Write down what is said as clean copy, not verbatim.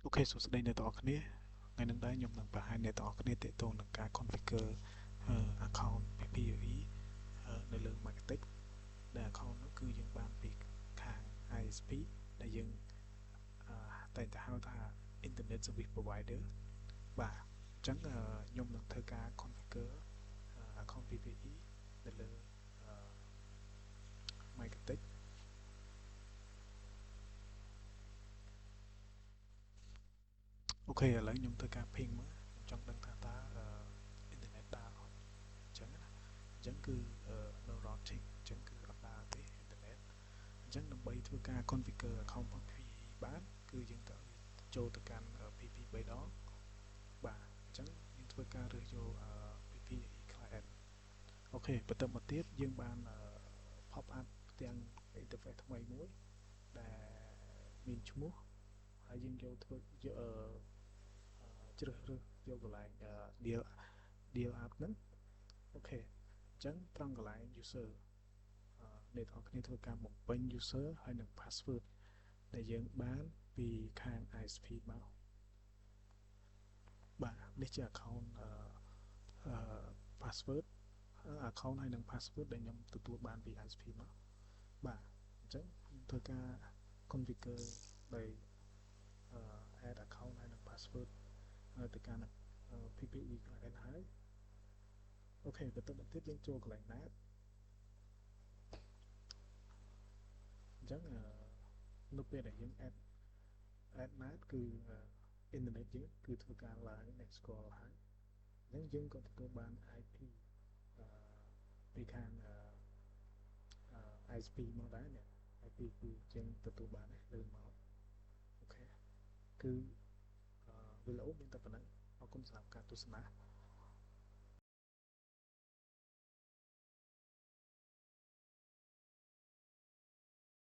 អូខេសួស្តីអ្នកទាំងអស់គ្នាថ្ងៃនេះដែរខ្ញុំនឹងបង្ហាញអ្នកទាំងអស់គ្នាទាក់ទងនឹងការ configure account PPE នៅលើ Marketing ដែល account នោះគឺយើងបានពីខាង ISP ដែលយើងតែងតែហៅថា Internet Service Provider បាទអញ្ចឹងខ្ញុំនឹងធ្វើការ configure account PPE នៅលើ Marketing អូខេឥឡូវខ្ញុំធ្វើការ ping មើលខ្ញុំចង់ដឹងថាតើ internet ដើរអត់អញ្ចឹងណាអញ្ចឹងគឺ no routing អញ្ចឹងគឺអត់ដើរទេ internet អញ្ចឹងដើម្បីធ្វើការ configure account PPE បានគឺយើងត្រូវចូលទៅកាន់ PP 3ដងបាទអញ្ចឹងយើងធ្វើការរើសយក PPE client អូខេបន្ទាប់មកទៀតយើងបាន pop up ទាំង interface ថ្មីមួយដែលមានឈ្មោះហើយយើងយកធ្វើយកជ្រើសរើសយកកន្លែង deal app ហ្នឹងអូខេអញ្ចឹងត្រង់កន្លែង user អ្នកទាំងអស់គ្នាធ្វើការបំពេញ user ហើយនិង password ដែលយើងបានពីខាង ISP មកបាទនេះជា account password account ហើយនិង password ដែលខ្ញុំទទួលបានពី ISP មកបាទអញ្ចឹងខ្ញុំធ្វើការ configure ដោយ add account ហើយនិង password ទៅកាន់ PPE client ហើយអូខេបន្ទាប់មកទៀតយើងចូលកន្លែង NAT អញ្ចឹងនៅពេលដែលយើង add NAT គឺ internet យើងគឺធ្វើការឡើងអ្នកស្គាល់ហើយអញ្ចឹងយើងក៏ទទួលបាន IP ពីខាង ISP មកដែរនេះ IP គឺយើងទទួលបានលើមកអូខេគឺវីដេអូមានតែប៉ុណ្ណឹងអរគុណសម្រាប់ការទស្សនា